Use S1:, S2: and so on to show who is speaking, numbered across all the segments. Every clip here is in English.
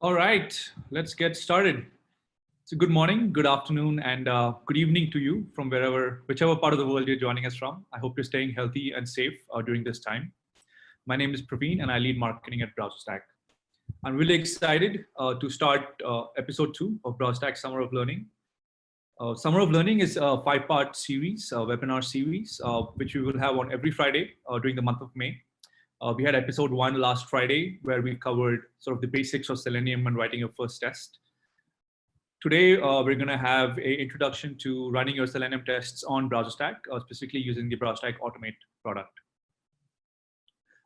S1: All right, let's get started. So good morning, good afternoon, and good evening to you from whichever part of the world you're joining us from. I hope you're staying healthy and safe during this time. My name is Praveen and I lead marketing at BrowserStack. I'm really excited to start episode 2 of BrowserStack Summer of Learning. Summer of Learning is a 5-part series, webinar series, which we will have on every Friday during the month of May. We had episode 1 last Friday, where we covered sort of the basics of Selenium and writing your first test. Today, we're going to have an introduction to running your Selenium tests on BrowserStack, specifically using the BrowserStack Automate product.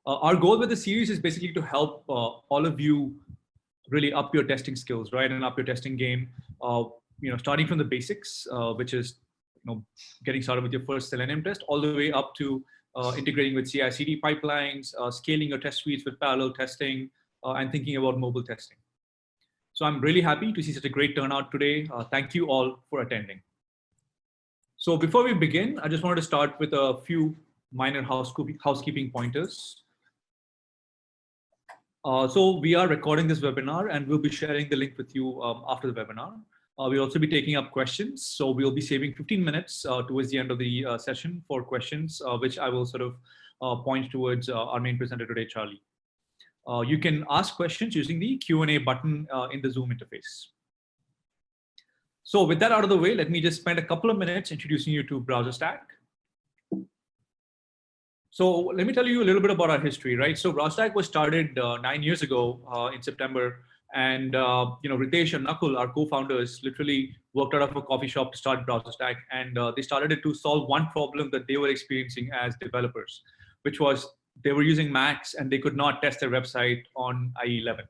S1: Our goal with the series is basically to help all of you really up your testing skills, right, and up your testing game. Starting from the basics, which is getting started with your first Selenium test, all the way up to integrating with CI/CD pipelines, scaling your test suites with parallel testing, and thinking about mobile testing. So I'm really happy to see such a great turnout today. Thank you all for attending. So before we begin, I just wanted to start with a few minor housekeeping pointers. So we are recording this webinar and we'll be sharing the link with you after the webinar. We'll also be taking up questions. So we'll be saving 15 minutes towards the end of the session for questions, which I will sort of point towards our main presenter today, Charlie. You can ask questions using the Q&A button in the Zoom interface. So with that out of the way, let me just spend a couple of minutes introducing you to BrowserStack. So let me tell you a little bit about our history, right? So BrowserStack was started 9 years ago in September. And Ritesh and Nakul, our co-founders, literally worked out of a coffee shop to start BrowserStack, and they started it to solve one problem that they were experiencing as developers, which was they were using Macs and they could not test their website on IE 11.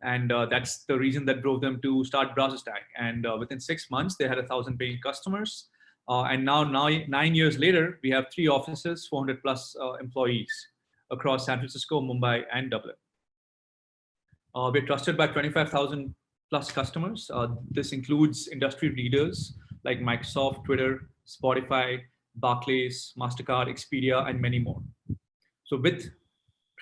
S1: And that's the reason that drove them to start BrowserStack. And within 6 months, they had 1,000 paying customers. And now 9 years later, we have 3 offices, 400 plus employees across San Francisco, Mumbai, and Dublin. We're trusted by 25,000 plus customers. This includes industry leaders like Microsoft, Twitter, Spotify, Barclays, MasterCard, Expedia, and many more. So with the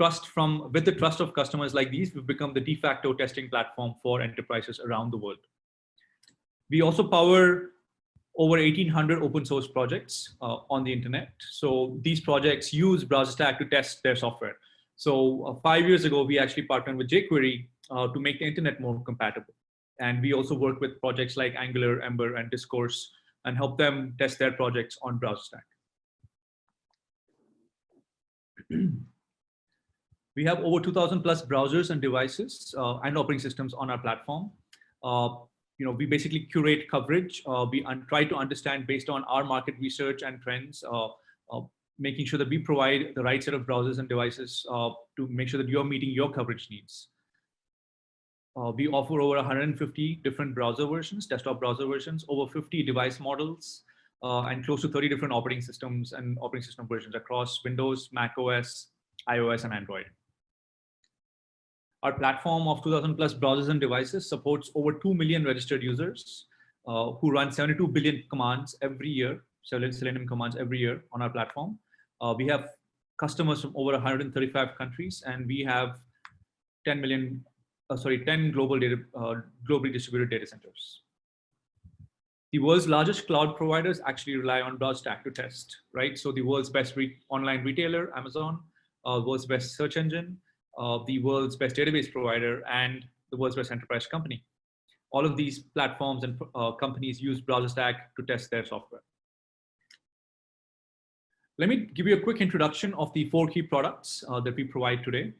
S1: trust of customers like these, we've become the de facto testing platform for enterprises around the world. We also power over 1,800 open source projects on the internet. So these projects use BrowserStack to test their software. So 5 years ago, we actually partnered with jQuery to make the internet more compatible. And we also work with projects like Angular, Ember, and Discourse and help them test their projects on BrowserStack. We have over 2,000 plus browsers and devices and operating systems on our platform. We basically curate coverage. We try to understand based on our market research and trends, making sure that we provide the right set of browsers and devices to make sure that you're meeting your coverage needs. We offer over 150 different browser versions, desktop browser versions, over 50 device models, and close to 30 different operating systems and operating system versions across Windows, Mac OS, iOS, and Android. Our platform of 2,000 plus browsers and devices supports over 2 million registered users who run 72 billion commands every year, Selenium commands every year on our platform. We have customers from over 135 countries, and we have 10 globally distributed data centers. The world's largest cloud providers actually rely on BrowserStack to test, right? So the world's best online retailer, Amazon, world's best search engine, the world's best database provider, and the world's best enterprise company. All of these platforms and companies use BrowserStack to test their software. Let me give you a quick introduction of the 4 key products that we provide today.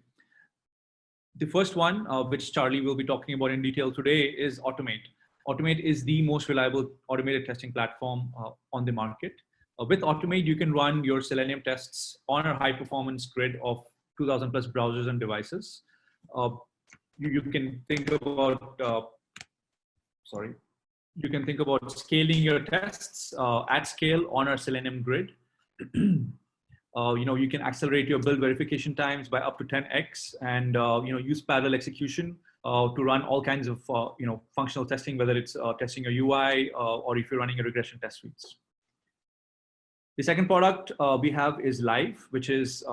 S1: The first one, which Charlie will be talking about in detail today, is Automate. Automate is the most reliable automated testing platform on the market. With Automate, you can run your Selenium tests on a high-performance grid of 2,000 plus browsers and devices. You can think about, you can think about scaling your tests at scale on our Selenium grid. You can accelerate your build verification times by up to 10x, and use parallel execution to run all kinds of functional testing, whether it's testing a UI or if you're running a regression test suites. The second product we have is Live, which is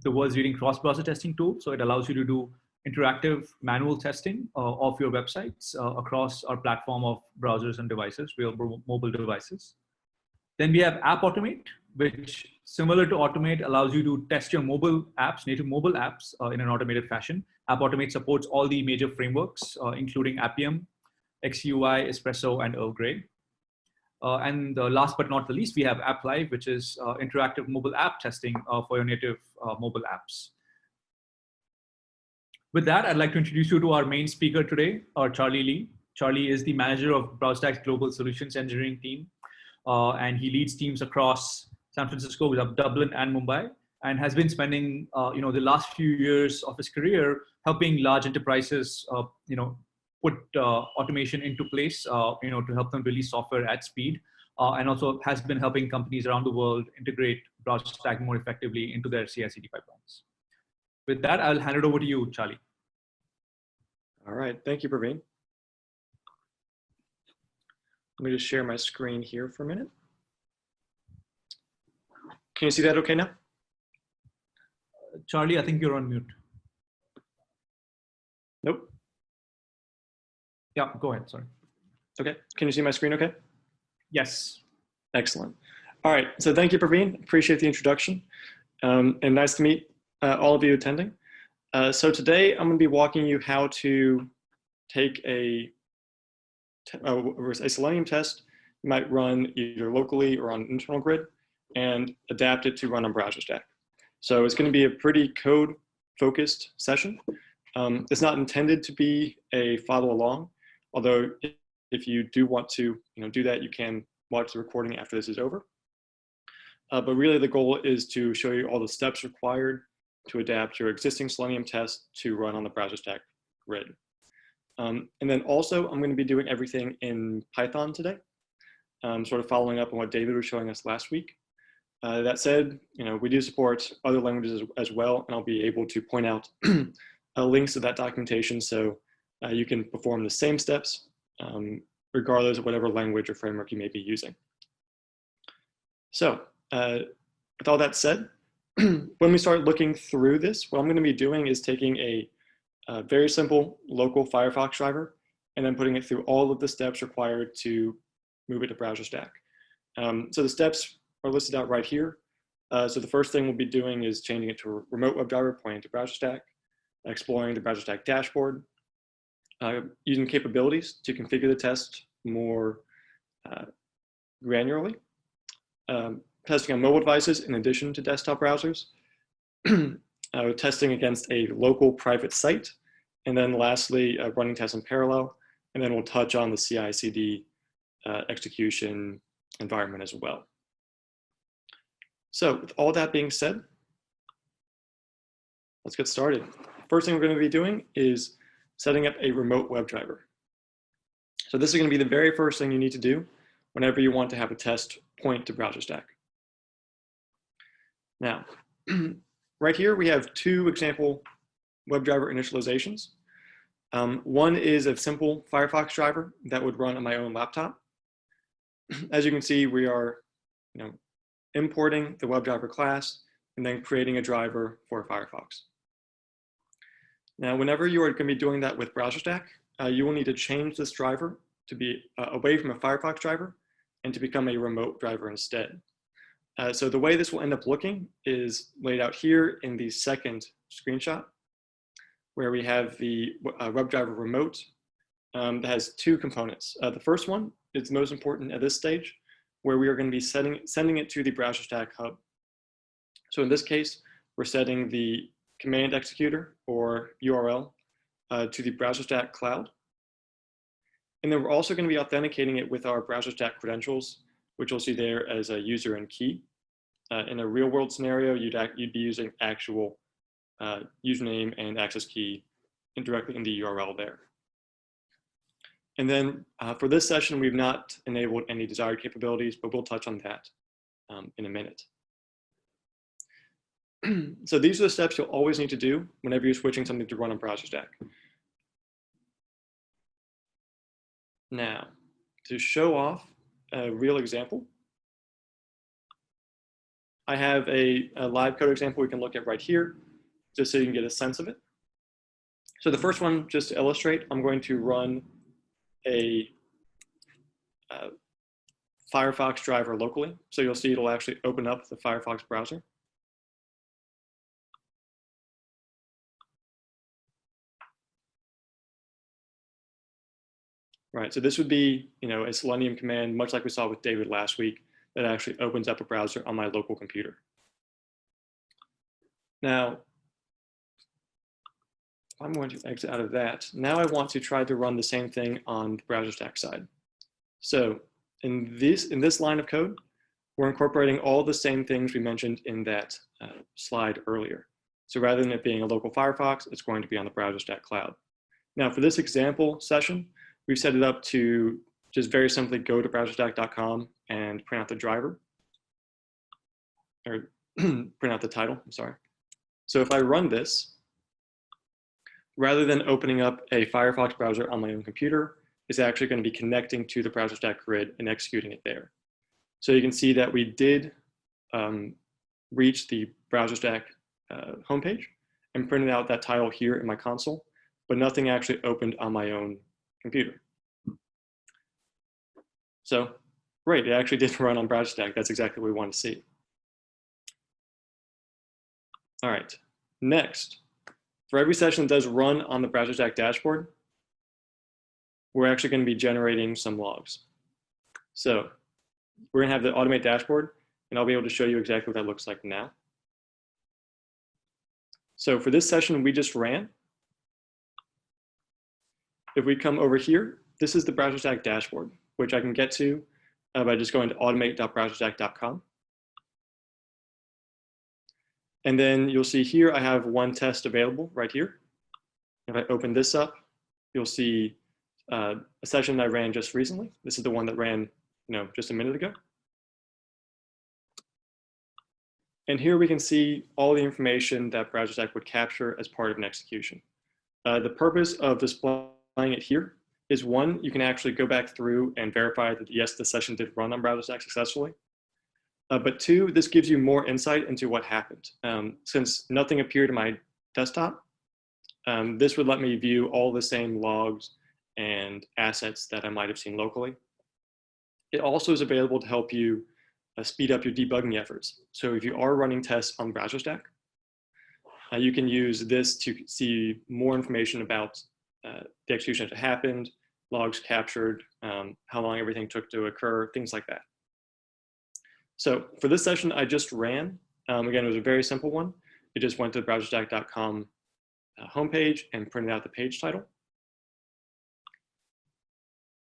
S1: the world's leading cross-browser testing tool. So it allows you to do interactive manual testing of your websites across our platform of browsers and devices, real mobile devices. Then we have App Automate, which, similar to Automate, allows you to test your mobile apps, native mobile apps, in an automated fashion. App Automate supports all the major frameworks, including Appium, XUI, Espresso, and Earl Grey. And last but not the least, we have App Live, which is interactive mobile app testing for your native mobile apps. With that, I'd like to introduce you to our main speaker today, Charlie Lee. Charlie is the manager of BrowserStack's global solutions engineering team. And he leads teams across San Francisco, Dublin, and Mumbai, and has been spending the last few years of his career helping large enterprises put automation into place to help them release software at speed, and also has been helping companies around the world integrate BrowserStack more effectively into their CI/CD pipelines. With that, I'll hand it over to you, Charlie.
S2: All right, thank you, Praveen. Let me just share my screen here for a minute. Can you see that okay now?
S1: Charlie, I think you're on mute.
S2: Nope.
S1: Yeah, go ahead, sorry.
S2: Okay, can you see my screen okay?
S1: Yes.
S2: Excellent. All right, so thank you, Praveen. Appreciate the introduction. And nice to meet all of you attending. So today I'm gonna be walking you how to take a Selenium test you might run either locally or on an internal grid and adapt it to run on BrowserStack. So it's going to be a pretty code-focused session. It's not intended to be a follow along, although if you do want to do that, you can watch the recording after this is over. But really the goal is to show you all the steps required to adapt your existing Selenium test to run on the BrowserStack grid. And then also, I'm going to be doing everything in Python today, sort of following up on what David was showing us last week. That said, we do support other languages as well, and I'll be able to point out links to that documentation so you can perform the same steps regardless of whatever language or framework you may be using. So with all that said, when we start looking through this, what I'm going to be doing is taking a very simple local Firefox driver and then putting it through all of the steps required to move it to BrowserStack. So the steps are listed out right here. So the first thing we'll be doing is changing it to a remote WebDriver pointing to BrowserStack, exploring the BrowserStack dashboard, using capabilities to configure the test more granularly, testing on mobile devices in addition to desktop browsers, testing against a local private site, and then lastly, running tests in parallel, and then we'll touch on the CI/CD execution environment as well. So with all that being said, let's get started. First thing we're going to be doing is setting up a remote WebDriver. So this is going to be the very first thing you need to do whenever you want to have a test point to BrowserStack. Now, right here we have two example WebDriver initializations. One is a simple Firefox driver that would run on my own laptop. As you can see, we are importing the WebDriver class and then creating a driver for Firefox. Now, whenever you are going to be doing that with BrowserStack, you will need to change this driver to be away from a Firefox driver and to become a remote driver instead. So the way this will end up looking is laid out here in the second screenshot, where we have the WebDriver remote that has two components. The first one is most important at this stage, where we are going to be sending it to the BrowserStack hub. So in this case, we're setting the command executor or URL to the BrowserStack cloud. And then we're also going to be authenticating it with our BrowserStack credentials, which you'll see there as a user and key. In a real world scenario, you'd be using actual username and access key directly in the URL there. And then for this session, we've not enabled any desired capabilities, but we'll touch on that in a minute. So these are the steps you'll always need to do whenever you're switching something to run on BrowserStack. Now, to show off a real example, I have a live code example we can look at right here, just so you can get a sense of it. So the first one, just to illustrate, I'm going to run a Firefox driver locally. So you'll see it'll actually open up the Firefox browser. Right, so this would be, a Selenium command, much like we saw with David last week, that actually opens up a browser on my local computer. Now, I'm going to exit out of that. Now I want to try to run the same thing on the BrowserStack side. So in this line of code, we're incorporating all the same things we mentioned in that slide earlier. So rather than it being a local Firefox, it's going to be on the BrowserStack cloud. Now for this example session, we've set it up to just very simply go to browserstack.com and print out the driver, or print out the title, I'm sorry. So if I run this, rather than opening up a Firefox browser on my own computer, it's actually going to be connecting to the BrowserStack grid and executing it there. So you can see that we did reach the BrowserStack homepage and printed out that title here in my console, but nothing actually opened on my own computer. So great, it actually did run on BrowserStack. That's exactly what we want to see. All right, next, for every session that does run on the BrowserStack dashboard, we're actually going to be generating some logs. So we're going to have the Automate dashboard, and I'll be able to show you exactly what that looks like now. So for this session we just ran, if we come over here, this is the BrowserStack dashboard, which I can get to by just going to automate.browserstack.com. And then you'll see here I have one test available right here. If I open this up, you'll see a session I ran just recently. This is the one that ran just a minute ago. And here we can see all the information that BrowserStack would capture as part of an execution. The purpose of displaying it here is, one, you can actually go back through and verify that yes, the session did run on BrowserStack successfully. But two, this gives you more insight into what happened. Since nothing appeared in my desktop, this would let me view all the same logs and assets that I might have seen locally. It also is available to help you speed up your debugging efforts. So if you are running tests on BrowserStack, you can use this to see more information about the execution that happened, logs captured, how long everything took to occur, things like that. So for this session I just ran, again, it was a very simple one. It just went to the browserstack.com homepage and printed out the page title.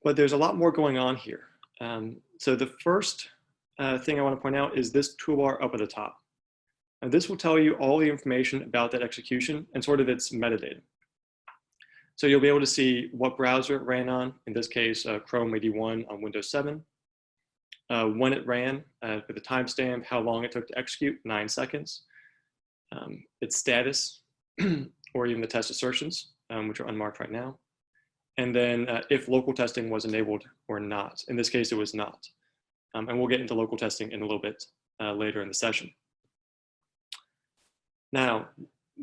S2: But there's a lot more going on here. So the first thing I want to point out is this toolbar up at the top. And this will tell you all the information about that execution and sort of its metadata. So you'll be able to see what browser it ran on, in this case, Chrome 81 on Windows 7, when it ran, with the timestamp, how long it took to execute, 9 seconds, its status, or even the test assertions, which are unmarked right now, and then if local testing was enabled or not. In this case, it was not. And we'll get into local testing in a little bit later in the session. Now,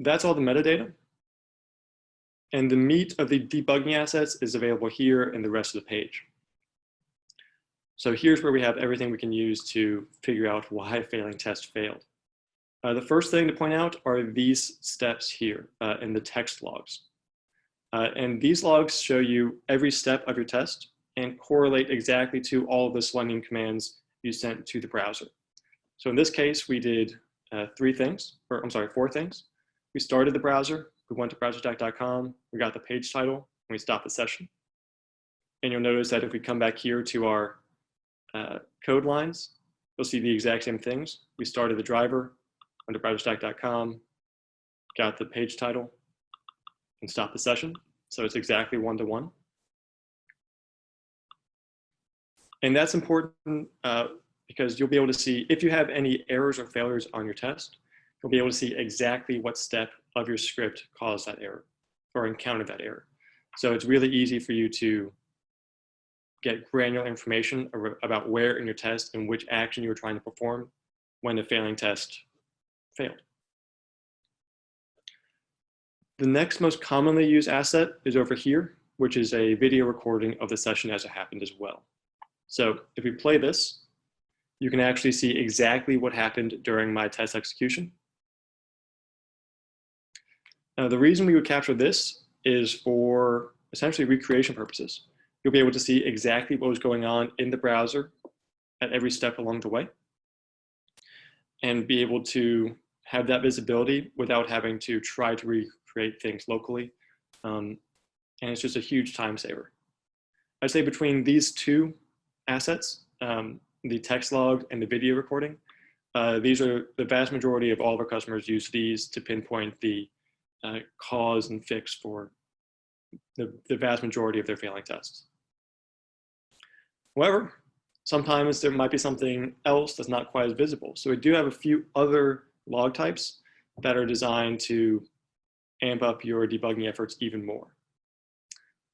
S2: that's all the metadata. And the meat of the debugging assets is available here in the rest of the page. So here's where we have everything we can use to figure out why a failing test failed. The first thing to point out are these steps here in the text logs. And these logs show you every step of your test and correlate exactly to all of the Selenium commands you sent to the browser. So in this case, we did 4 things. We started the browser, we went to browserstack.com, we got the page title, and we stopped the session. And you'll notice that if we come back here to our code lines, you'll see the exact same things. We started the driver, went to browserstack.com, got the page title, and stopped the session. So it's exactly one-to-one. And that's important because you'll be able to see if you have any errors or failures on your test, you'll be able to see exactly what step of your script caused that error or encountered that error. So it's really easy for you to get granular information about where in your test and which action you were trying to perform when the failing test failed. The next most commonly used asset is over here, which is a video recording of the session as it happened as well. So if we play this, you can actually see exactly what happened during my test execution. The reason we would capture this is for essentially recreation purposes. You'll be able to see exactly what was going on in the browser at every step along the way, and be able to have that visibility without having to try to recreate things locally. And it's just a huge time saver. I'd say between these two assets, the text log and the video recording, these are the vast majority of all of our customers use these to pinpoint the cause and fix for the vast majority of their failing tests. However, sometimes there might be something else that's not quite as visible. So we do have a few other log types that are designed to amp up your debugging efforts even more.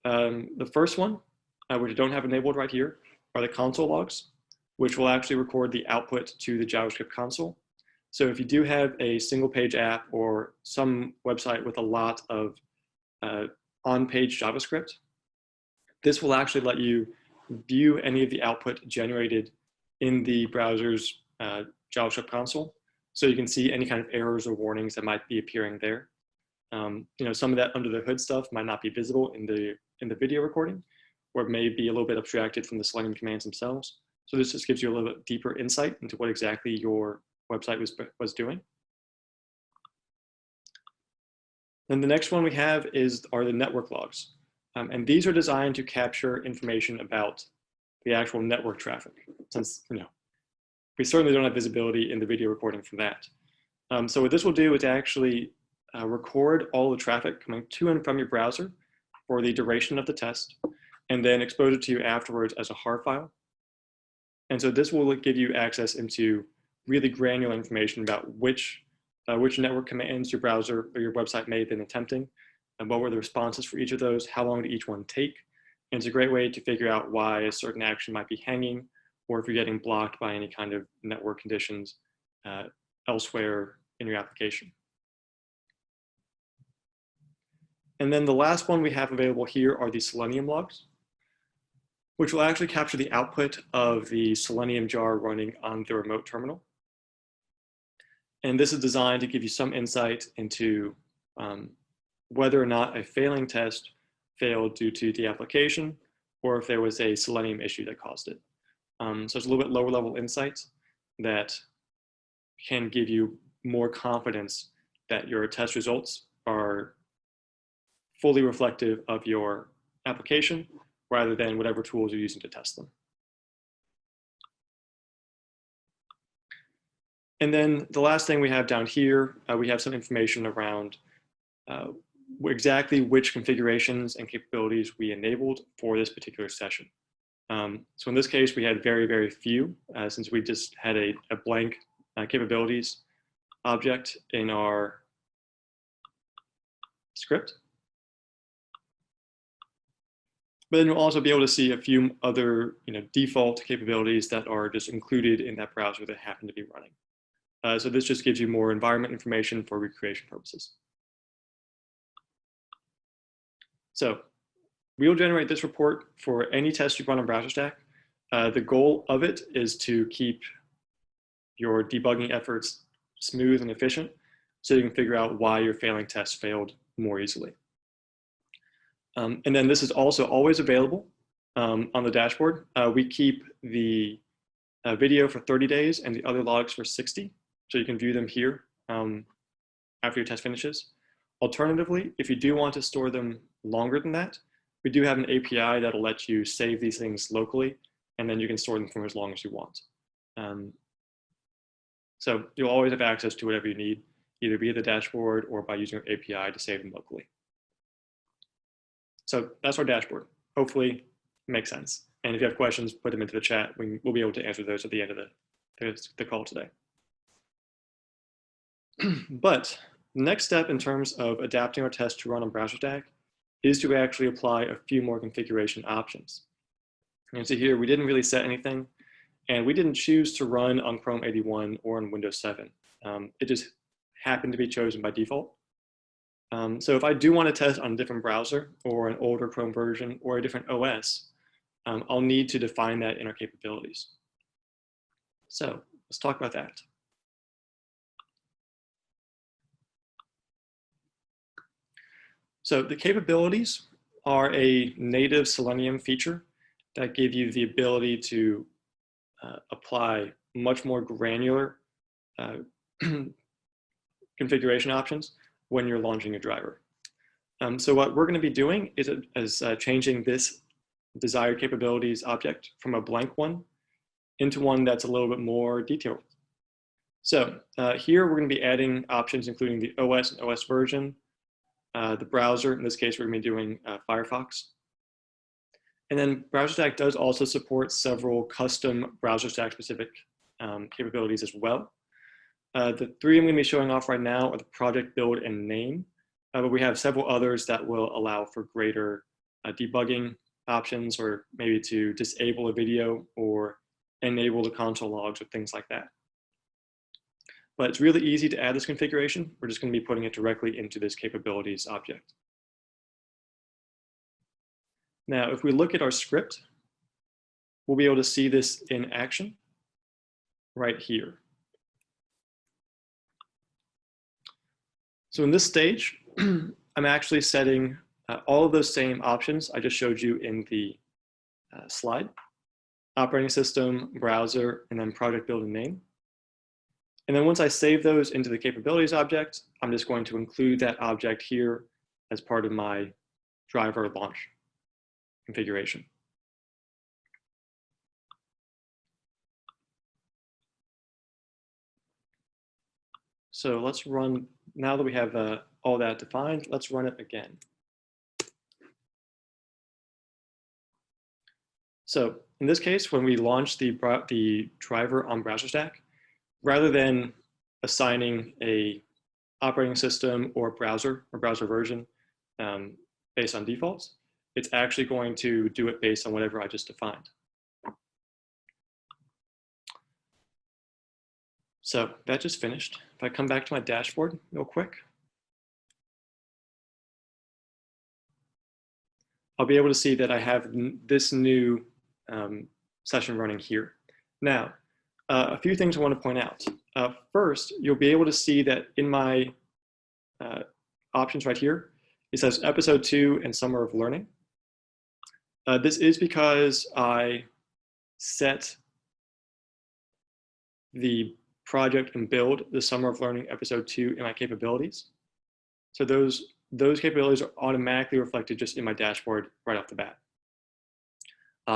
S2: The first one, which I don't have enabled right here, are the console logs, which will actually record the output to the JavaScript console. So if you do have a single page app or some website with a lot of on-page JavaScript, this will actually let you view any of the output generated in the browser's JavaScript console. So you can see any kind of errors or warnings that might be appearing there. Some of that under the hood stuff might not be visible in the video recording, or it may be a little bit abstracted from the Selenium commands themselves. So this just gives you a little bit deeper insight into what exactly your website was doing. Then the next one we have are the network logs. And these are designed to capture information about the actual network traffic, since we certainly don't have visibility in the video recording for that. So what this will do is actually record all the traffic coming to and from your browser for the duration of the test, and then expose it to you afterwards as a HAR file. And so this will give you access into really granular information about which network commands your browser or your website may have been attempting, and what were the responses for each of those, how long did each one take. And it's a great way to figure out why a certain action might be hanging, or if you're getting blocked by any kind of network conditions elsewhere in your application. And then the last one we have available here are the Selenium logs, which will actually capture the output of the Selenium jar running on the remote terminal. And this is designed to give you some insight into whether or not a failing test failed due to the application, or if there was a Selenium issue that caused it. So it's a little bit lower level insights that can give you more confidence that your test results are fully reflective of your application, rather than whatever tools you're using to test them. And then the last thing we have down here, we have some information around exactly which configurations and capabilities we enabled for this particular session. So in this case, we had very, very few, since we just had a blank capabilities object in our script. But then you'll also be able to see a few other default capabilities that are just included in that browser that happen to be running. So this just gives you more environment information for recreation purposes. So we'll generate this report for any test you run on BrowserStack. The goal of it is to keep your debugging efforts smooth and efficient, so you can figure out why your failing tests failed more easily. And then this is also always available on the dashboard. We keep the video for 30 days and the other logs for 60, so you can view them here after your test finishes. Alternatively, if you do want to store them longer than that, we do have an API that'll let you save these things locally, and then you can store them for as long as you want. So you'll always have access to whatever you need, either via the dashboard or by using our API to save them locally. So that's our dashboard. Hopefully it makes sense. And if you have questions, put them into the chat. We'll be able to answer those at the end of the call today. But the next step in terms of adapting our test to run on BrowserStack is to actually apply a few more configuration options. And so here we didn't really set anything, and we didn't choose to run on Chrome 81 or on Windows 7. It just happened to be chosen by default. So if I do want to test on a different browser or an older Chrome version or a different OS, I'll need to define that in our capabilities. So let's talk about that. So the capabilities are a native Selenium feature that give you the ability to apply much more granular configuration options when you're launching a driver. So what we're going to be doing is changing this desired capabilities object from a blank one into one that's a little bit more detailed. So here we're going to be adding options including the OS and OS version, the browser. In this case, we're going to be doing Firefox. And then BrowserStack does also support several custom BrowserStack specific capabilities as well. The three I'm going to be showing off right now are the project build and name, but we have several others that will allow for greater debugging options, or maybe to disable a video or enable the console logs or things like that. But it's really easy to add this configuration. We're just going to be putting it directly into this capabilities object. Now, if we look at our script, we'll be able to see this in action right here. So in this stage, I'm actually setting all of those same options I just showed you in the slide: operating system, browser, and then project build and name. And then once I save those into the capabilities object, I'm just going to include that object here as part of my driver launch configuration. So let's run, now that we have all that defined, let's run it again. So in this case, when we launch the driver on BrowserStack, rather than assigning a operating system or browser version based on defaults, it's actually going to do it based on whatever I just defined. So that just finished. If I come back to my dashboard real quick, I'll be able to see that I have this new session running here. Now, a few things I want to point out. First, you'll be able to see that in my options right here, it says episode 2 and summer of learning. This is because I set the project and build the summer of learning episode 2 in my capabilities. So those capabilities are automatically reflected just in my dashboard right off the bat.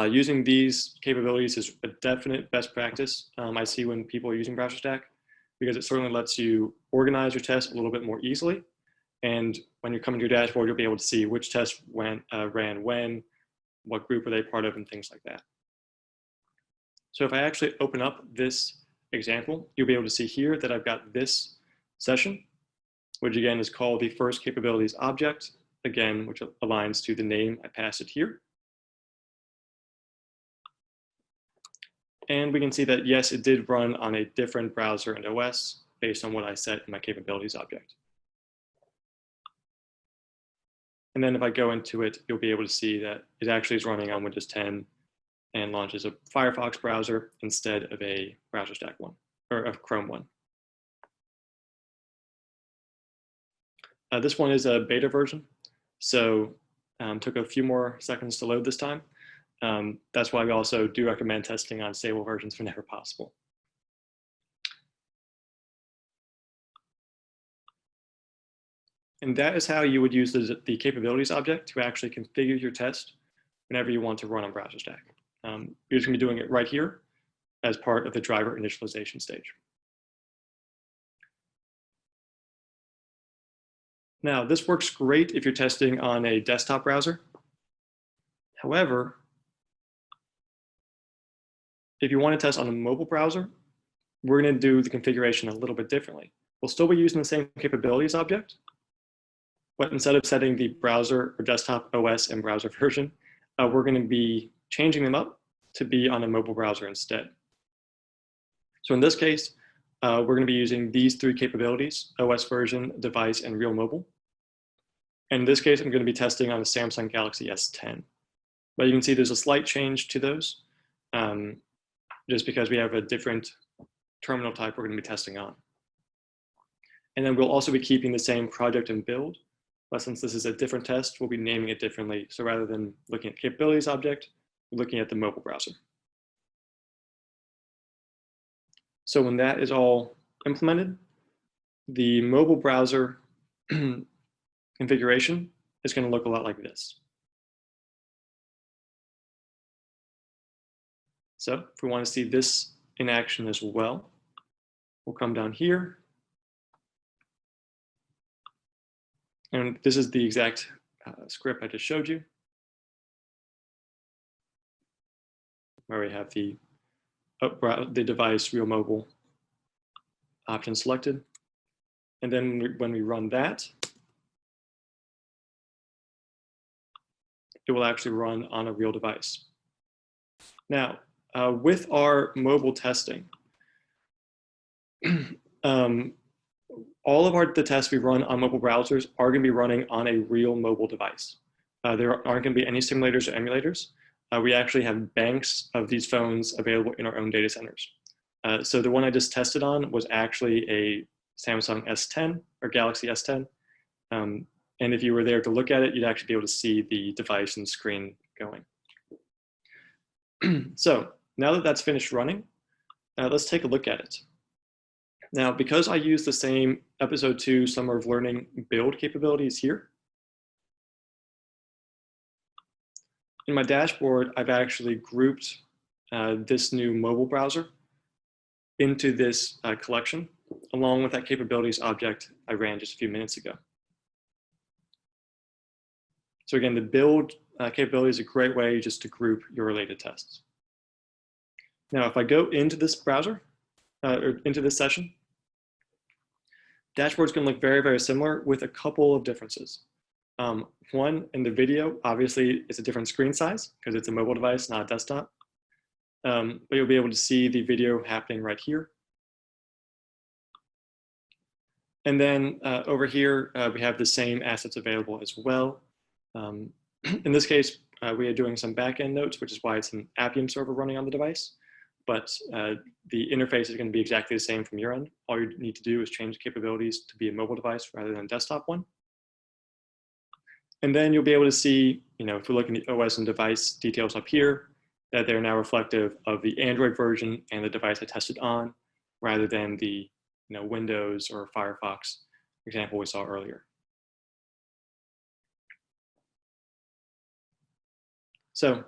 S2: Using these capabilities is a definite best practice I see when people are using BrowserStack, because it certainly lets you organize your tests a little bit more easily. And when you're coming to your dashboard, you'll be able to see which tests ran when, what group are they part of, and things like that. So if I actually open up this example, you'll be able to see here that I've got this session, which again is called the first capabilities object, again, which aligns to the name I passed it here. And we can see that, yes, it did run on a different browser and OS based on what I set in my capabilities object. And then if I go into it, you'll be able to see that it actually is running on Windows 10 and launches a Firefox browser instead of a BrowserStack one, or a Chrome one. This one is a beta version, so took a few more seconds to load this time. That's why we also do recommend testing on stable versions whenever possible. And that is how you would use the capabilities object to actually configure your test whenever you want to run on BrowserStack. You're just going to be doing it right here as part of the driver initialization stage. Now, this works great if you're testing on a desktop browser. However, if you want to test on a mobile browser, we're going to do the configuration a little bit differently. We'll still be using the same capabilities object, but instead of setting the browser or desktop OS and browser version, we're going to be changing them up to be on a mobile browser instead. So in this case, we're going to be using these three capabilities: OS version, device, and real mobile. And in this case, I'm going to be testing on a Samsung Galaxy S10. But you can see there's a slight change to those, just because we have a different terminal type we're going to be testing on. And then we'll also be keeping the same project and build, but since this is a different test, we'll be naming it differently. So rather than looking at capabilities object, we're looking at the mobile browser. So when that is all implemented, the mobile browser configuration is going to look a lot like this. So if we want to see this in action as well, we'll come down here. And this is the exact script I just showed you, where we have the device real mobile option selected. And then when we run that, it will actually run on a real device. Now, with our mobile testing, all of the tests we run on mobile browsers are going to be running on a real mobile device. There aren't going to be any simulators or emulators. We actually have banks of these phones available in our own data centers. So the one I just tested on was actually a Samsung S10 or Galaxy S10. And if you were there to look at it, you'd actually be able to see the device and screen going. So now that that's finished running, let's take a look at it. Now, because I use the same episode 2 Summer of Learning build capabilities here, in my dashboard, I've actually grouped this new mobile browser into this collection, along with that capabilities object I ran just a few minutes ago. So again, the build capability is a great way just to group your related tests. Now, if I go into this browser, or into this session, dashboard's going to look very, very similar with a couple of differences. One, in the video, obviously, it's a different screen size because it's a mobile device, not a desktop. But you'll be able to see the video happening right here. And then over here, we have the same assets available as well. In this case, we are doing some backend notes, which is why it's an Appium server running on the device. But the interface is going to be exactly the same from your end. All you need to do is change the capabilities to be a mobile device rather than a desktop one. And then you'll be able to see, if we look in the OS and device details up here, that they're now reflective of the Android version and the device I tested on, rather than the Windows or Firefox example we saw earlier. So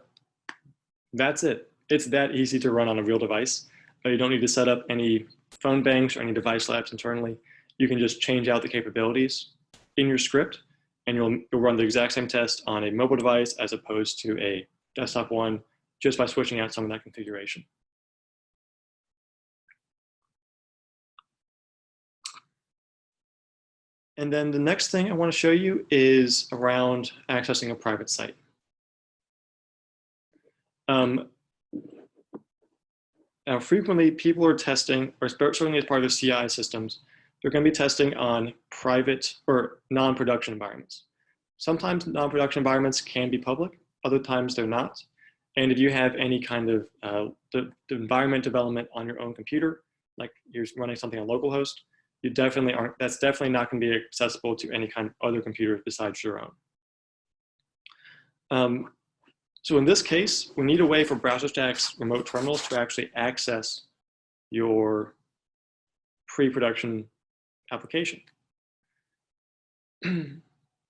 S2: that's it. It's that easy to run on a real device. You don't need to set up any phone banks or any device labs internally. You can just change out the capabilities in your script, and you'll run the exact same test on a mobile device as opposed to a desktop one, just by switching out some of that configuration. And then the next thing I want to show you is around accessing a private site. Now, frequently people are testing, or certainly as part of the CI systems, they're going to be testing on private or non-production environments. Sometimes non-production environments can be public, other times they're not. And if you have any kind of the environment development on your own computer, like you're running something on localhost, you definitely aren't. That's definitely not going to be accessible to any kind of other computers besides your own. So in this case, we need a way for BrowserStack's remote terminals to actually access your pre-production application.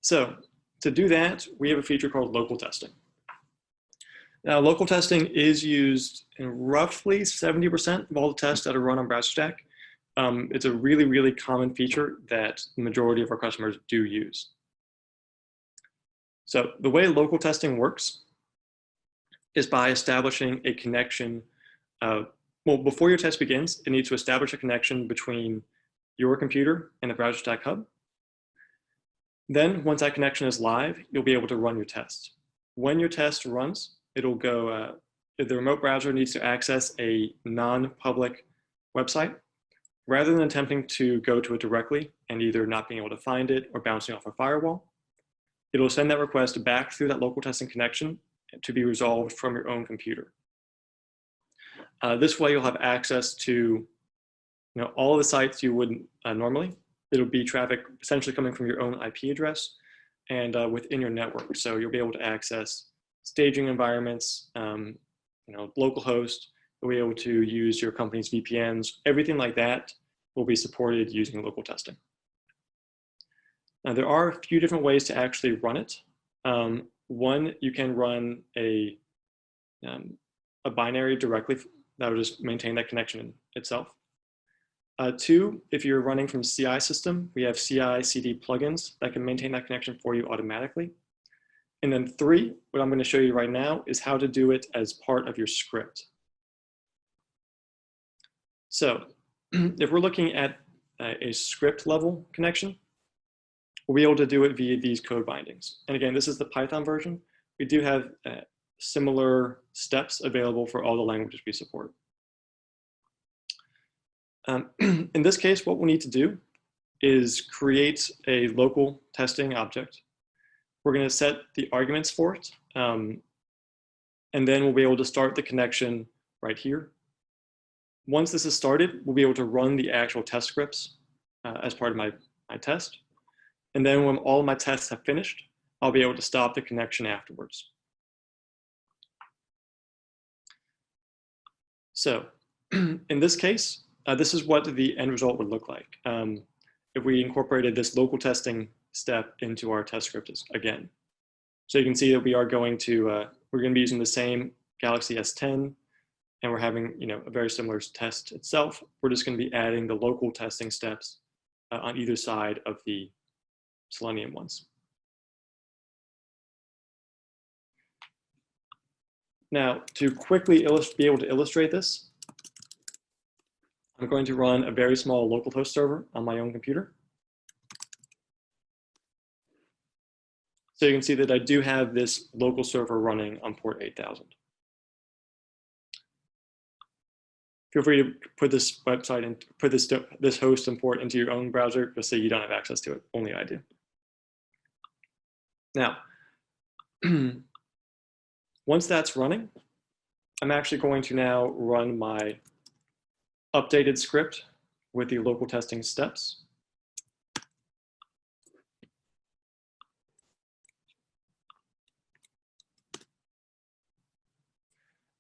S2: So to do that, we have a feature called local testing. Now, local testing is used in roughly 70% of all the tests that are run on BrowserStack. It's a really, really common feature that the majority of our customers do use. So the way local testing works is by establishing a connection. Well, before your test begins, it needs to establish a connection between your computer and the BrowserStack hub. Then once that connection is live, you'll be able to run your test. When your test runs, it'll go, if the remote browser needs to access a non-public website, rather than attempting to go to it directly and either not being able to find it or bouncing off a firewall, it'll send that request back through that local testing connection to be resolved from your own computer. This way you'll have access to all of the sites you wouldn't normally. It'll be traffic essentially coming from your own IP address and within your network. So you'll be able to access staging environments, local host. You'll be able to use your company's VPNs. Everything like that will be supported using local testing. Now, there are a few different ways to actually run it. One, you can run a binary directly that will just maintain that connection itself. Two, if you're running from CI system, we have CI/CD plugins that can maintain that connection for you automatically. And then three, what I'm going to show you right now is how to do it as part of your script. So if we're looking at a script level connection, we'll be able to do it via these code bindings. And again, this is the Python version. We do have similar steps available for all the languages we support. In this case, what we'll need to do is create a local testing object. We're going to set the arguments for it, and then we'll be able to start the connection right here. Once this is started, we'll be able to run the actual test scripts as part of my test. And then when all of my tests have finished, I'll be able to stop the connection afterwards. So in this case, this is what the end result would look like if we incorporated this local testing step into our test script again. So you can see that we are going to, we're going to be using the same Galaxy S10, and we're having a very similar test itself. We're just going to be adding the local testing steps on either side of the Selenium ones. Now, to quickly be able to illustrate this, I'm going to run a very small localhost server on my own computer. So you can see that I do have this local server running on port 8000. Feel free to put this website and put this host and port into your own browser, just so you don't have access to it. Only I do. Now, once that's running, I'm actually going to now run my updated script with the local testing steps.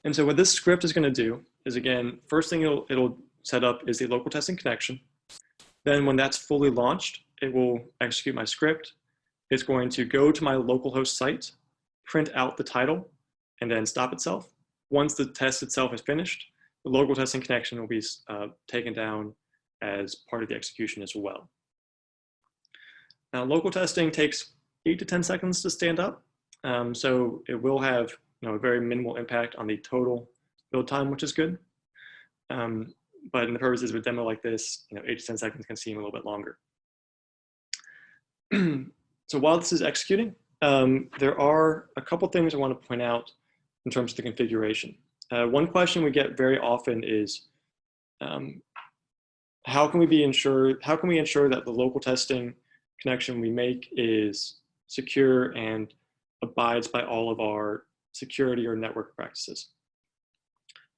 S2: And so what this script is going to do is, again, first thing it'll set up is the local testing connection. Then when that's fully launched, it will execute my script. It's going to go to my localhost site, print out the title, and then stop itself. Once the test itself is finished, the local testing connection will be taken down as part of the execution as well. Now, local testing takes 8 to 10 seconds to stand up. So it will have a very minimal impact on the total build time, which is good. But in the purposes of a demo like this, 8 to 10 seconds can seem a little bit longer. So while this is executing, there are a couple things I want to point out in terms of the configuration. One question we get very often is, how can we ensure that the local testing connection we make is secure and abides by all of our security or network practices?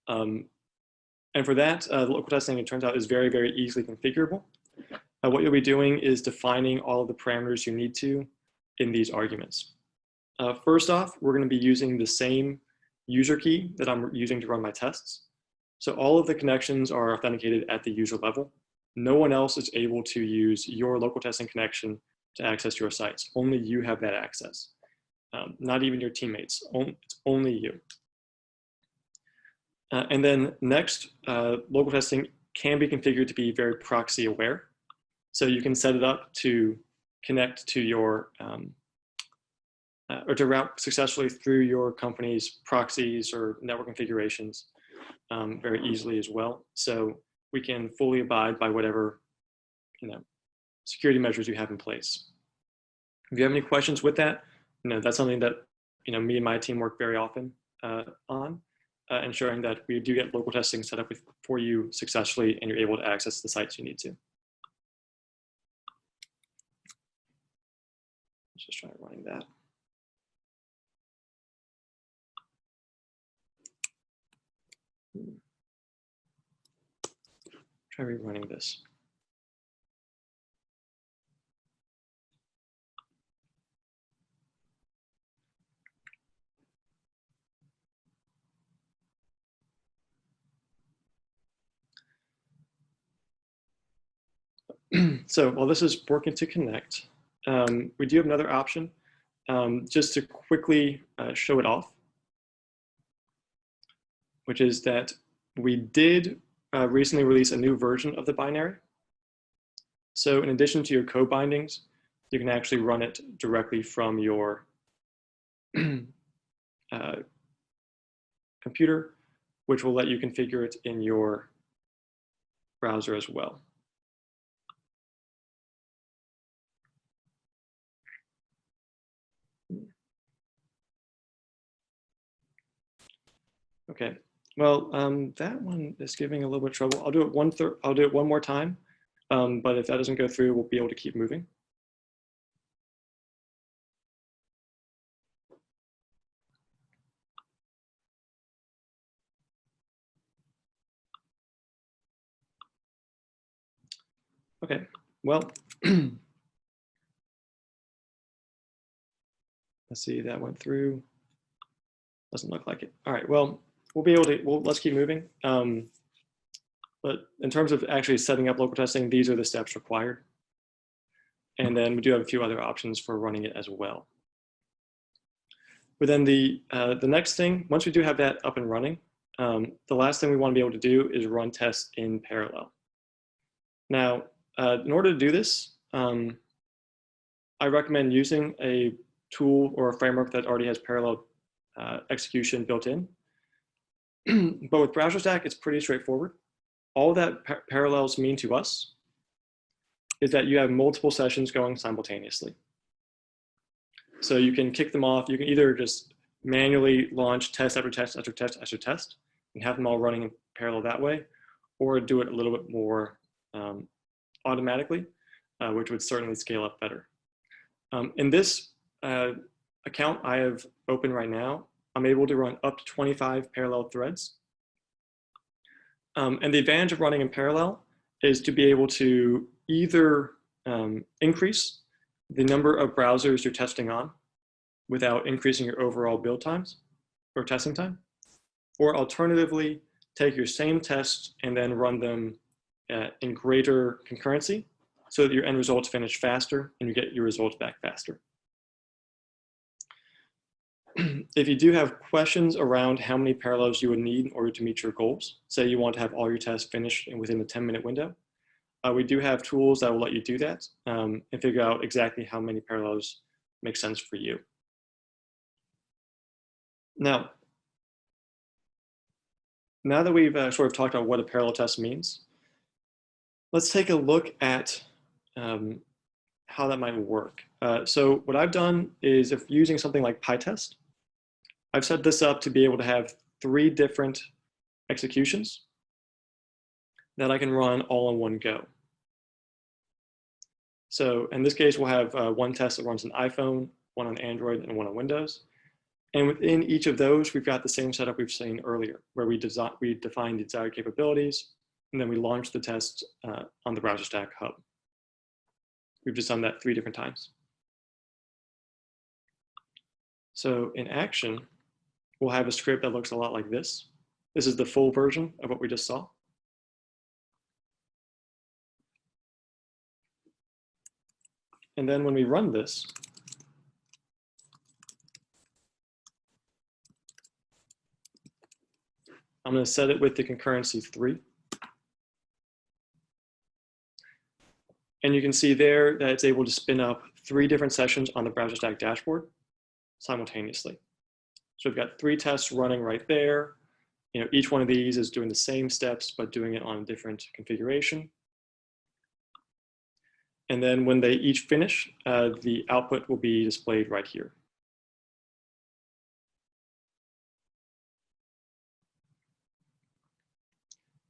S2: And for that, local testing, it turns out, is very, very easily configurable. What you'll be doing is defining all of the parameters you need to in these arguments. First off, we're going to be using the same user key that I'm using to run my tests. So all of the connections are authenticated at the user level. No one else is able to use your local testing connection to access your sites. Only you have that access. Not even your teammates, it's only you. And then next, local testing can be configured to be very proxy aware. So you can set it up to connect to your, or to route successfully through your company's proxies or network configurations very easily as well. So we can fully abide by whatever security measures you have in place. If you have any questions with that, that's something that me and my team work very often on, ensuring that we do get local testing set up for you successfully and you're able to access the sites you need to. Let's just try running that. Try rerunning this. So while this is working to connect, we do have another option just to quickly show it off, which is that we did recently release a new version of the binary. So in addition to your code bindings, you can actually run it directly from your computer, which will let you configure it in your browser as well. Okay, well, that one is giving a little bit of trouble. I'll do it one more time, but if that doesn't go through, we'll be able to keep moving. Okay, well, let's see, that went through. Doesn't look like it. All right, well, we'll be able to, let's keep moving. But in terms of actually setting up local testing, these are the steps required. And then we do have a few other options for running it as well. But then the next thing, once we do have that up and running, the last thing we want to be able to do is run tests in parallel. Now, in order to do this, I recommend using a tool or a framework that already has parallel execution built in. But with BrowserStack, it's pretty straightforward. All that parallels mean to us is that you have multiple sessions going simultaneously. So you can kick them off. You can either just manually launch test after test after test after test and have them all running in parallel that way, or do it a little bit more automatically, which would certainly scale up better. In this account I have open right now, I'm able to run up to 25 parallel threads. And the advantage of running in parallel is to be able to either increase the number of browsers you're testing on without increasing your overall build times or testing time, or alternatively, take your same tests and then run them in greater concurrency so that your end results finish faster and you get your results back faster. If you do have questions around how many parallels you would need in order to meet your goals, say you want to have all your tests finished within a 10-minute window, we do have tools that will let you do that and figure out exactly how many parallels make sense for you. Now that we've sort of talked about what a parallel test means, let's take a look at how that might work. So what I've done is, if using something like PyTest, I've set this up to be able to have 3 different executions that I can run all in one go. So in this case, we'll have one test that runs on iPhone, one on Android, and one on Windows. And within each of those, we've got the same setup we've seen earlier, where we define the desired capabilities, and then we launch the tests on the BrowserStack hub. We've just done that 3 different times. So in action, we'll have a script that looks a lot like this. This is the full version of what we just saw. And then when we run this, I'm going to set it with the concurrency 3. And you can see there that it's able to spin up 3 different sessions on the BrowserStack dashboard simultaneously. So we've got 3 tests running right there. You know, each one of these is doing the same steps, but doing it on a different configuration. And then when they each finish, the output will be displayed right here.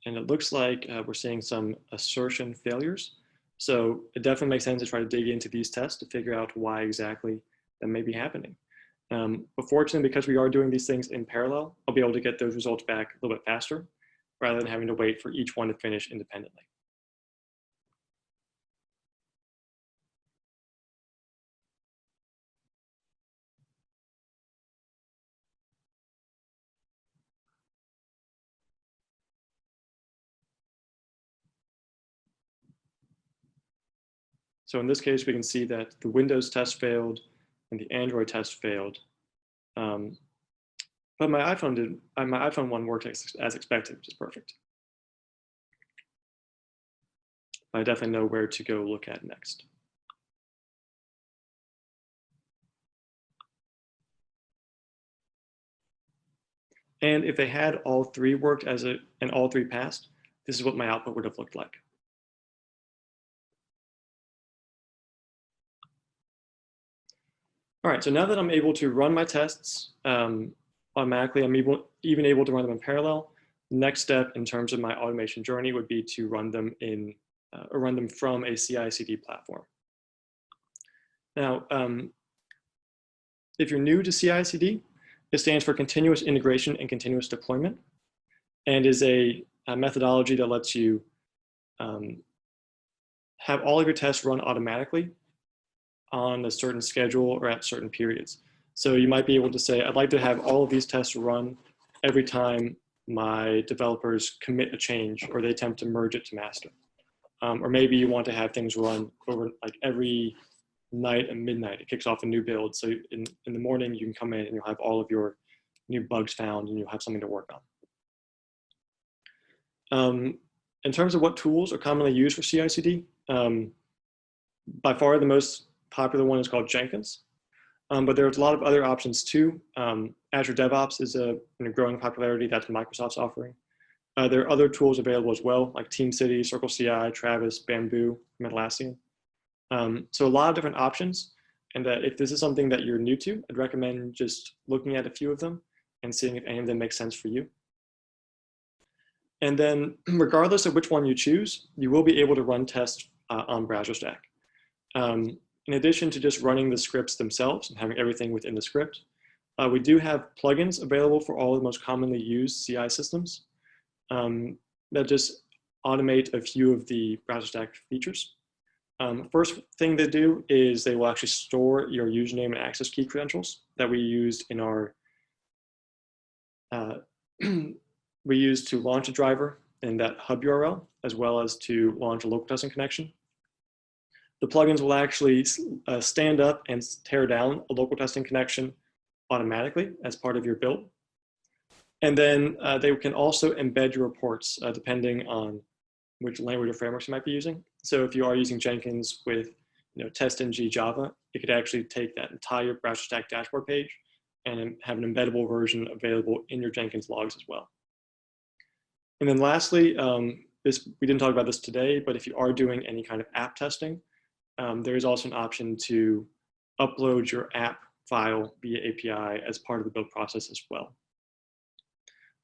S2: And it looks like we're seeing some assertion failures. So it definitely makes sense to try to dig into these tests to figure out why exactly that may be happening. But fortunately, because we are doing these things in parallel, I'll be able to get those results back a little bit faster rather than having to wait for each one to finish independently. So in this case, we can see that the Windows test failed and the Android test failed. But my iPhone one worked as expected, which is perfect. I definitely know where to go look at next. And if they had all three worked and all three passed, this is what my output would have looked like. All right, so now that I'm able to run my tests automatically, I'm even able to run them in parallel. The next step in terms of my automation journey would be to run them from a CI/CD platform. Now, if you're new to CI/CD, it stands for continuous integration and continuous deployment, and is a methodology that lets you have all of your tests run automatically on a certain schedule or at certain periods. So you might be able to say, I'd like to have all of these tests run every time my developers commit a change or they attempt to merge it to master. Or maybe you want to have things run over like every night and midnight. It kicks off a new build. So in the morning, you can come in and you'll have all of your new bugs found and you'll have something to work on. In terms of what tools are commonly used for CI/CD, by far the most popular one is called Jenkins, but there's a lot of other options too. Azure DevOps is a growing popularity that Microsoft's offering. There are other tools available as well, like TeamCity, CircleCI, Travis, Bamboo, Atlassian. So a lot of different options, and if this is something that you're new to, I'd recommend just looking at a few of them and seeing if any of them make sense for you. And then regardless of which one you choose, you will be able to run tests on BrowserStack. In addition to just running the scripts themselves and having everything within the script, we do have plugins available for all the most commonly used CI systems that just automate a few of the BrowserStack features. First thing they do is they will actually store your username and access key credentials that we used in our, we used to launch a driver in that hub URL, as well as to launch a local testing connection. The plugins will actually stand up and tear down a local testing connection automatically as part of your build. And then they can also embed your reports depending on which language or frameworks you might be using. So if you are using Jenkins with TestNG Java, it could actually take that entire BrowserStack dashboard page and have an embeddable version available in your Jenkins logs as well. And then lastly, we didn't talk about this today, but if you are doing any kind of app testing, there is also an option to upload your app file via API as part of the build process as well.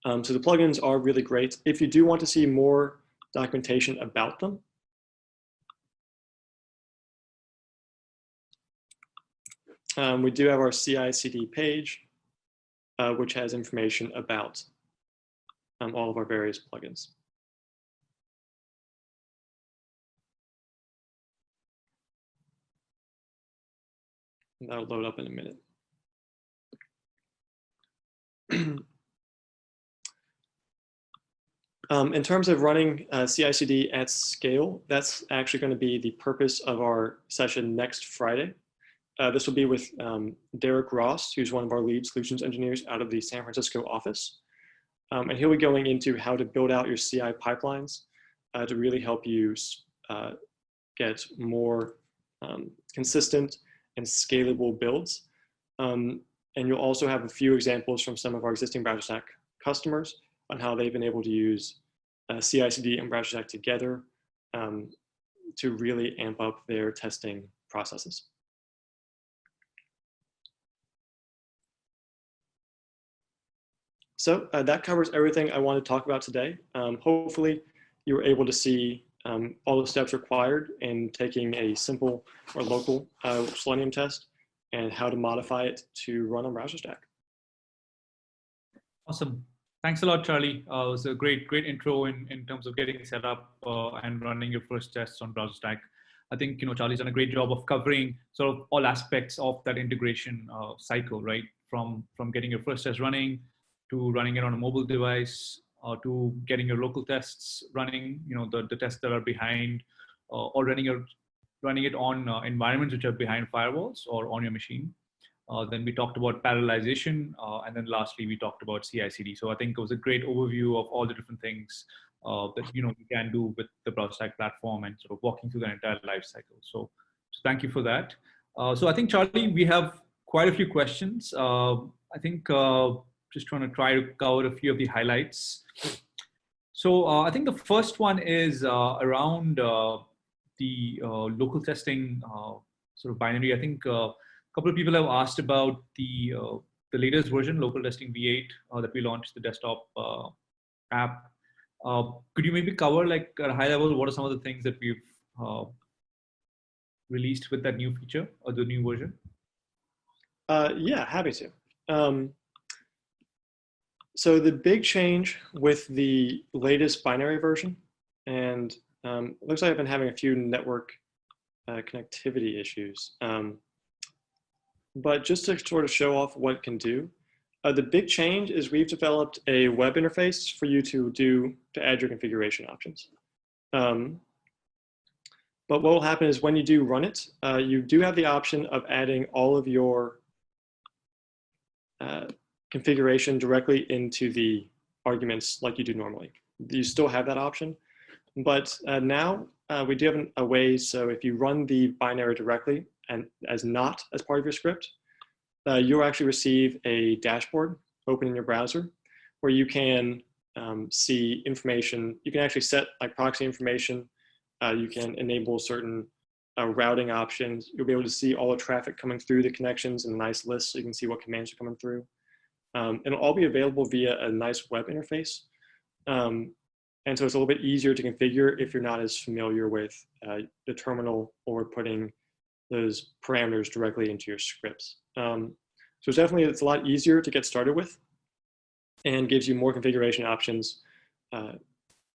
S2: So the plugins are really great. If you do want to see more documentation about them, we do have our CI/CD page, which has information about all of our various plugins. And that'll load up in a minute. In terms of running CI/CD at scale, that's actually going to be the purpose of our session next Friday. This will be with Derek Ross, who's one of our lead solutions engineers out of the San Francisco office. And he'll be going into how to build out your CI pipelines to really help you get more consistent and scalable builds. And you'll also have a few examples from some of our existing BrowserStack customers on how they've been able to use CI/CD and BrowserStack together to really amp up their testing processes. So that covers everything I want to talk about today. Hopefully you were able to see all the steps required in taking a simple or local Selenium test and how to modify it to run on BrowserStack.
S1: Awesome. Thanks a lot, Charlie. It was a great intro in terms of getting set up and running your first tests on BrowserStack. I think Charlie's done a great job of covering sort of all aspects of that integration cycle, right? From getting your first test running to running it on a mobile device to getting your local tests running, the tests that are behind or running it on environments which are behind firewalls or on your machine. Then we talked about parallelization, and then lastly we talked about CI/CD. So I think it was a great overview of all the different things that you can do with the BrowserStack platform and sort of walking through the entire life cycle. So thank you for that. So I think, Charlie, we have quite a few questions. I think just trying to try to cover a few of the highlights. So I think the first one is around the local testing sort of binary. I think a couple of people have asked about the latest version, local testing V8, that we launched, the desktop app. Could you maybe cover, like, at a high level, what are some of the things that we've released with that new feature or the new version?
S2: Yeah, happy to. So the big change with the latest binary version, and it looks like I've been having a few network connectivity issues. But just to sort of show off what it can do, the big change is we've developed a web interface for you to add your configuration options. But what will happen is when you do run it, you do have the option of adding all of your configuration directly into the arguments like you do normally. You still have that option, but now we do have a way. So if you run the binary directly and not as part of your script, you'll actually receive a dashboard open in your browser where you can see information. You can actually set like proxy information. You can enable certain routing options. You'll be able to see all the traffic coming through the connections in a nice list so you can see what commands are coming through. It'll all be available via a nice web interface. And so it's a little bit easier to configure if you're not as familiar with the terminal or putting those parameters directly into your scripts. So it's a lot easier to get started with and gives you more configuration options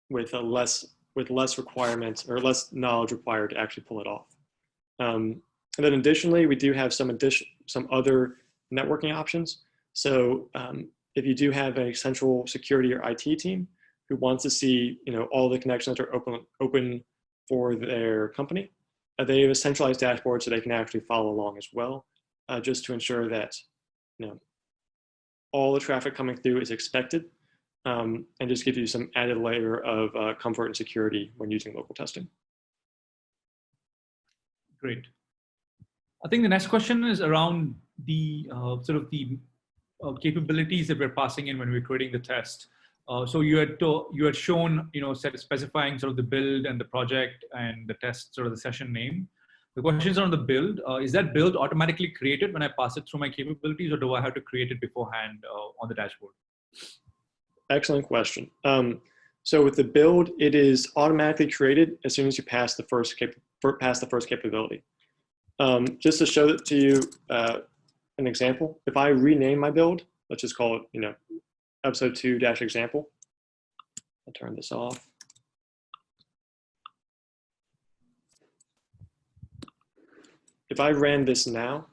S2: with less requirements or less knowledge required to actually pull it off. And then additionally, we do have some other networking options. So if you do have a central security or IT team who wants to see all the connections that are open for their company, they have a centralized dashboard so they can actually follow along as well, just to ensure that all the traffic coming through is expected, and just give you some added layer of comfort and security when using local testing.
S1: Great. I think the next question is around the sort of the capabilities that we're passing in when we're creating the test. So you had shown, specifying sort of the build and the project and the test, sort of the session name. The question is on the build. Is that build automatically created when I pass it through my capabilities, or do I have to create it beforehand on the dashboard?
S2: Excellent question. So with the build, it is automatically created as soon as you pass the first capability. Just to show it to you, an example, if I rename my build, let's just call it, episode 2-example. I'll turn this off. If I ran this now,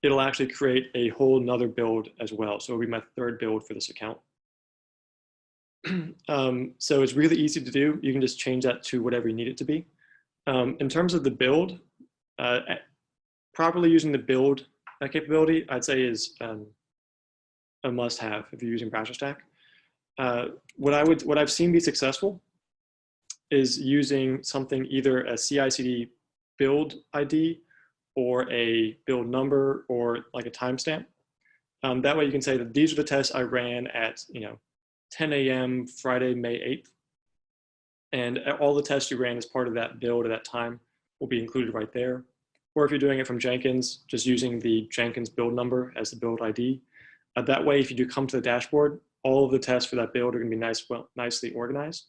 S2: it'll actually create a whole nother build as well. So it'll be my third build for this account. So it's really easy to do. You can just change that to whatever you need it to be. In terms of the build, properly using the build capability, I'd say is a must-have if you're using BrowserStack. What I've seen be successful is using something, either a CI/CD build ID or a build number or like a timestamp. That way you can say that these are the tests I ran at 10 a.m. Friday, May 8th. And all the tests you ran as part of that build at that time will be included right there. Or if you're doing it from Jenkins, just using the Jenkins build number as the build ID. That way, if you do come to the dashboard, all of the tests for that build are going to be nicely organized,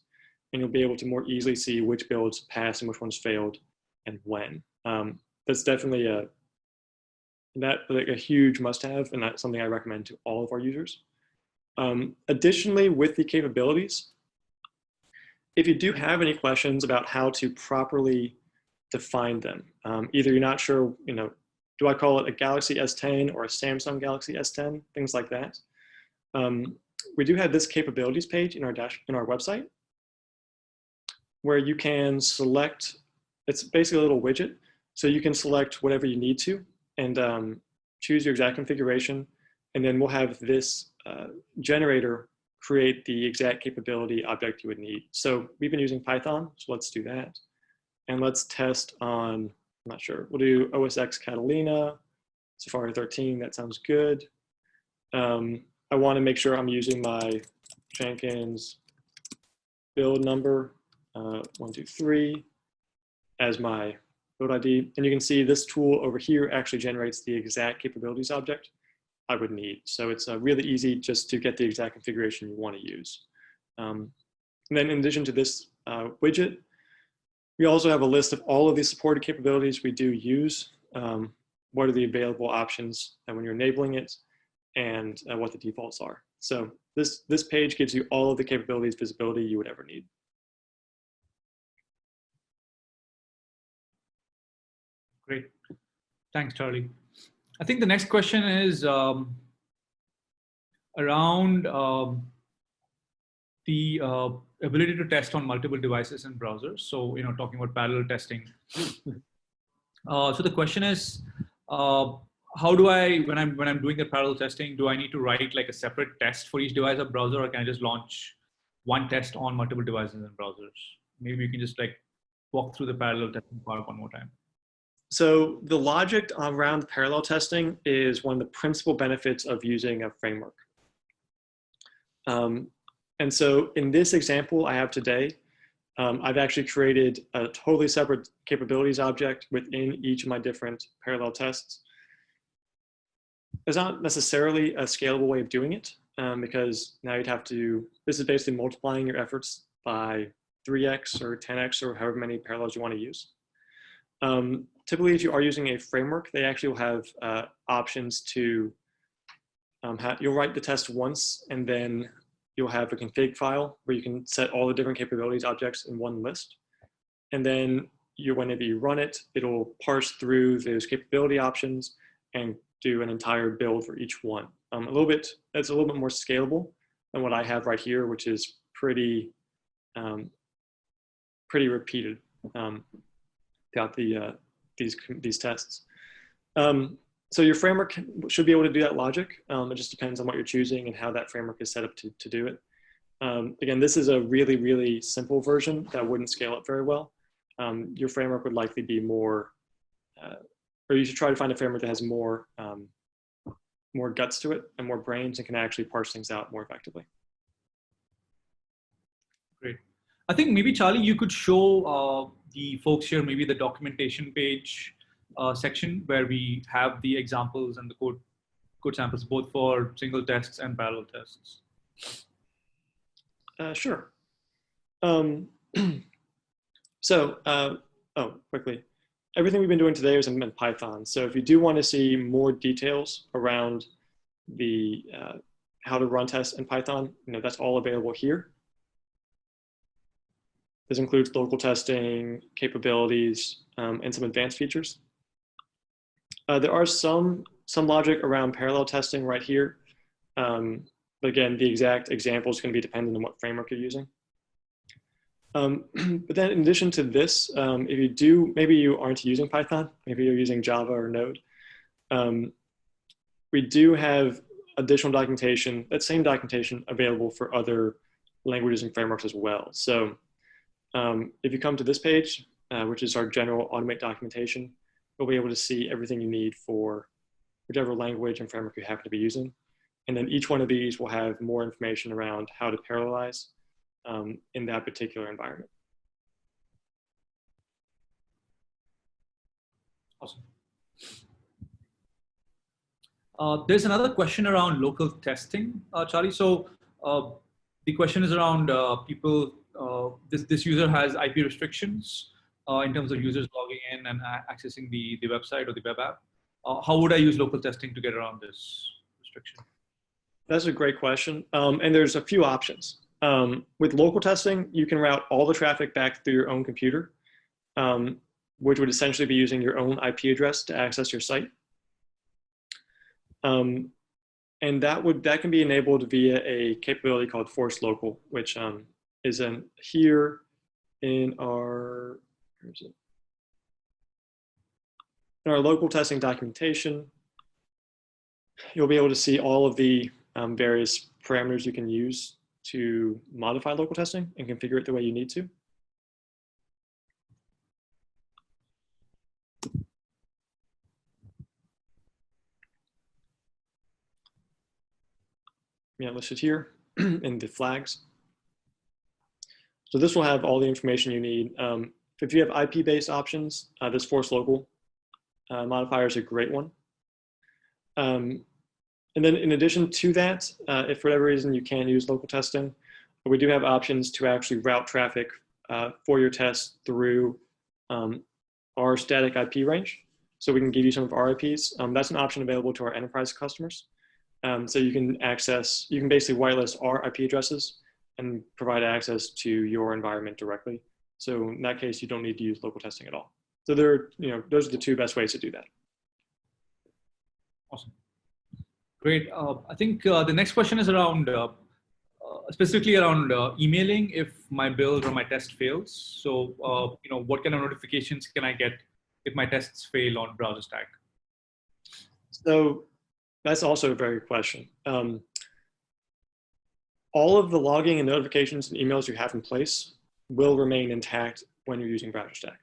S2: and you'll be able to more easily see which builds passed and which ones failed and when. That's definitely a huge must-have, and that's something I recommend to all of our users. Additionally, with the capabilities, if you do have any questions about how to properly define them, either you're not sure, do I call it a Galaxy S10 or a Samsung Galaxy S10, things like that. We do have this capabilities page in our website where you can select, it's basically a little widget, so you can select whatever you need to and choose your exact configuration, and then we'll have this generator create the exact capability object you would need. So we've been using Python, so let's do that. And let's test on, I'm not sure, we'll do OS X Catalina, Safari 13, that sounds good. I want to make sure I'm using my Jenkins build number, 123, as my build ID. And you can see this tool over here actually generates the exact capabilities object I would need. So it's really easy just to get the exact configuration you want to use. And then in addition to this widget, we also have a list of all of the supported capabilities we do use, what are the available options and when you're enabling it, and what the defaults are. So this page gives you all of the capabilities visibility you would ever need.
S1: Great. Thanks, Charlie. I think the next question is around the ability to test on multiple devices and browsers. So, talking about parallel testing. So the question is, how do I, when I'm doing the parallel testing, do I need to write like a separate test for each device or browser, or can I just launch one test on multiple devices and browsers? Maybe you can just like walk through the parallel testing part one more time.
S2: So the logic around parallel testing is one of the principal benefits of using a framework. And so in this example I have today, I've actually created a totally separate capabilities object within each of my different parallel tests. There's not necessarily a scalable way of doing it because now you'd have to, this is basically multiplying your efforts by 3x or 10x or however many parallels you want to use. Typically, if you are using a framework, they actually will have options to, you'll write the test once and then you'll have a config file where you can set all the different capabilities objects in one list. And then whenever you run it, it'll parse through those capability options and do an entire build for each one. That's a little bit more scalable than what I have right here, which is pretty repeated throughout these tests. So your framework should be able to do that logic. It just depends on what you're choosing and how that framework is set up to do it. Again, this is a really, really simple version that wouldn't scale up very well. Your framework would likely be more, or you should try to find a framework that has more guts to it and more brains and can actually parse things out more effectively.
S1: Great. I think maybe Charlie, you could show the folks here maybe the documentation page section where we have the examples and the code samples both for single tests and parallel tests.
S2: Sure. Quickly. Everything we've been doing today is in Python. So if you do want to see more details around the how to run tests in Python, that's all available here. This includes local testing, capabilities, and some advanced features. There are some logic around parallel testing right here. But again, the exact example is going to be dependent on what framework you're using. But then in addition to this, if you do, maybe you aren't using Python, maybe you're using Java or Node. We do have additional documentation, that same documentation available for other languages and frameworks as well. So if you come to this page, which is our general Automate documentation, you'll be able to see everything you need for whichever language and framework you happen to be using. And then each one of these will have more information around how to parallelize in that particular environment.
S1: Awesome. There's another question around local testing, Charlie. So The question is around people. This user has IP restrictions in terms of users logging in and accessing the website or the web app. How would I use local testing to get around this restriction?
S2: That's a great question. And there's a few options. With local testing, you can route all the traffic back through your own computer, which would essentially be using your own IP address to access your site. And that can be enabled via a capability called force local, which is here in our, where is it? In our local testing documentation. You'll be able to see all of the various parameters you can use to modify local testing and configure it the way you need to. Yeah, listed here in the flags. So this will have all the information you need. If you have IP-based options, this force local modifier is a great one. And then in addition to that, if for whatever reason you can't use local testing, we do have options to actually route traffic for your test through our static IP range. So we can give you some of our IPs. That's an option available to our enterprise customers. So you can basically whitelist our IP addresses and provide access to your environment directly. So in that case, you don't need to use local testing at all. So those are the two best ways to do that.
S1: Awesome. Great. I think the next question is around, specifically around emailing if my build or my test fails. So, what kind of notifications can I get if my tests fail on BrowserStack?
S2: So that's also a very good question. All of the logging and notifications and emails you have in place will remain intact when you're using BrowserStack.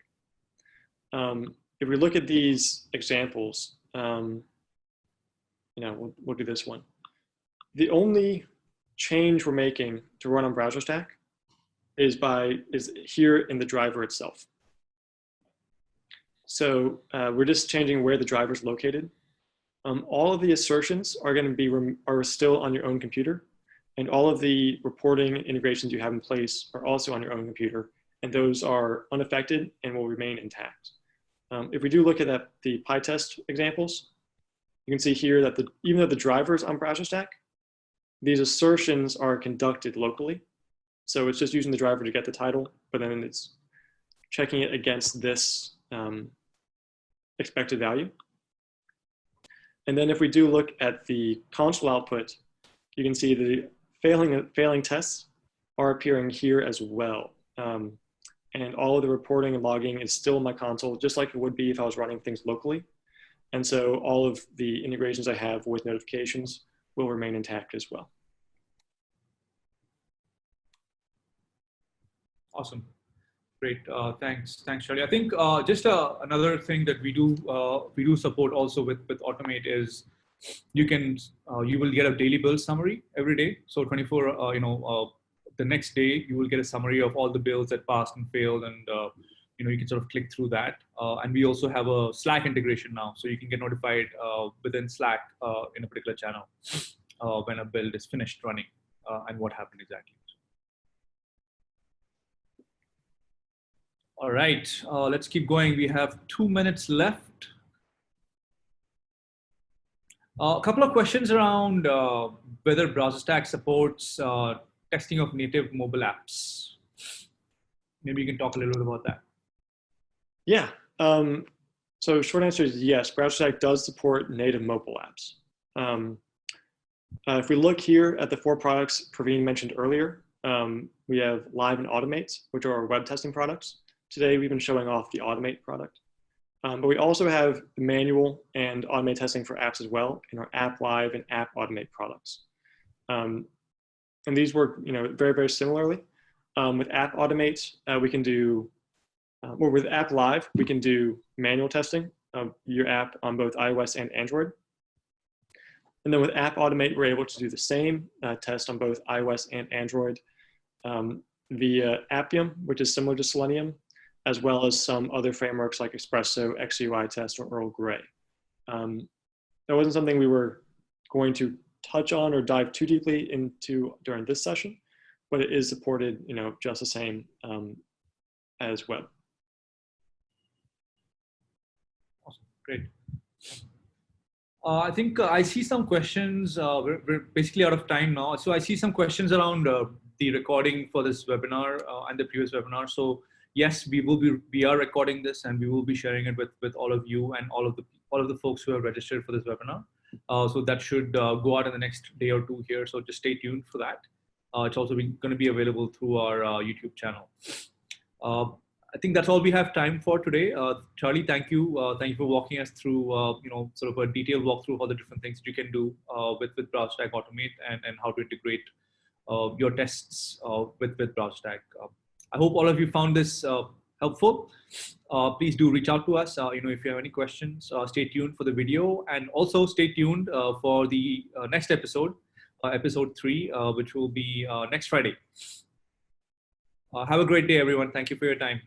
S2: If we look at these examples, we'll do this one. The only change we're making to run on BrowserStack is here in the driver itself. So we're just changing where the driver is located. All of the assertions are going to be are still on your own computer, and all of the reporting integrations you have in place are also on your own computer, and those are unaffected and will remain intact. If we do look at the PyTest examples, you can see here that even though the driver is on BrowserStack, these assertions are conducted locally. So it's just using the driver to get the title, but then it's checking it against this expected value. And then if we do look at the console output, you can see the failing tests are appearing here as well. And all of the reporting and logging is still in my console, just like it would be if I was running things locally. And so all of the integrations I have with notifications will remain intact as well.
S1: Awesome. Great. Thanks, Charlie. I think just another thing that we do support also with Automate is you will get a daily build summary every day. So 24, the next day you will get a summary of all the builds that passed and failed, and you can sort of click through that. And we also have a Slack integration now, so you can get notified within Slack in a particular channel when a build is finished running and what happened exactly. All right, let's keep going. We have 2 minutes left. A couple of questions around whether BrowserStack supports testing of native mobile apps. Maybe you can talk a little bit about that.
S2: Yeah. So short answer is yes, BrowserStack does support native mobile apps. If we look here at the 4 products Praveen mentioned earlier, we have Live and Automate, which are our web testing products. Today, we've been showing off the Automate product. But we also have manual and Automate testing for apps as well in our App Live and App Automate products. And these work very, very similarly. With App Automate, we can do, or with App Live, we can do manual testing of your app on both iOS and Android. And then with App Automate, we're able to do the same test on both iOS and Android via Appium, which is similar to Selenium, as well as some other frameworks like Espresso, XUI Test, or Earl Grey. That wasn't something we were going to touch on or dive too deeply into during this session, but it is supported, just the same as web.
S1: Awesome, great. I think I see some questions. We're basically out of time now. So I see some questions around the recording for this webinar and the previous webinar. So yes, we are recording this, and we will be sharing it with all of you and all of the folks who have registered for this webinar. So that should go out in the next day or two here. So just stay tuned for that. It's also going to be available through our YouTube channel. I think that's all we have time for today. Charlie, thank you. Thank you for walking us through, sort of a detailed walkthrough of all the different things that you can do with BrowserStack Automate and how to integrate your tests with BrowserStack. I hope all of you found this helpful. Please do reach out to us. If you have any questions, stay tuned for the video, and also stay tuned for the next episode, episode 3, which will be next Friday. Have a great day, everyone. Thank you for your time.